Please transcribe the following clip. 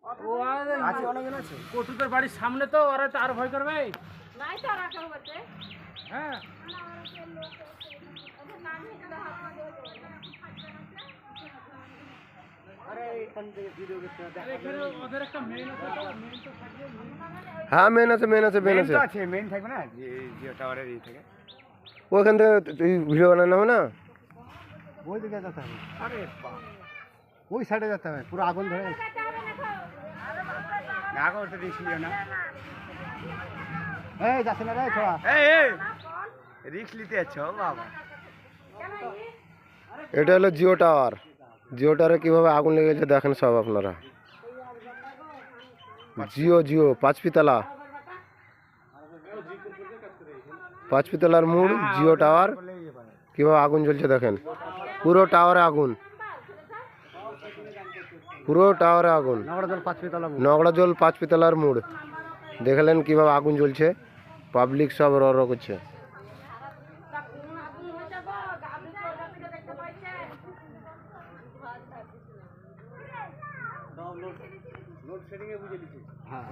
ও আছে, অনেকজন আছে। কটুদের বাড়ির সামনে তো, ওরা তো আর ভয় করবে। হ্যাঁ, এখানে ওদের একটা মেইন আছে তো, মেইন তো থাকবে, হ্যাঁ মেন আছে মেন আছে, মেন থাকবে না যে টাওয়ারের এই থেকে ওখান থেকে ভিডিও বানানো হবে না। ওই দিকে যেতে হবে। আরে ওই সাইডে যেতে হবে, পুরো আগুন ধরে না। আগুন তো রিস্ক নিও না, এই যাচ্ছে না রে ছোড়া, এই রিস্ক নিতে আছো বাবা। এটা হলো জিও টাওয়ার। জিও টাওয়ারে কীভাবে আগুন লেগেছে দেখেন সব আপনারা। জিও পাঁচপিতলা, পাঁচপিতলার মোড় জিও টাওয়ার, কীভাবে আগুন জ্বলছে দেখেন। পুরো টাওয়ারে আগুন, পুরো টাওয়ারে আগুন। নগড়াজল পাঁচপিতলার মোড় দেখলেন কীভাবে আগুন জ্বলছে। পাবলিক সব র করছে। লোডশেডিং এ বুঝে দিচ্ছি। হ্যাঁ।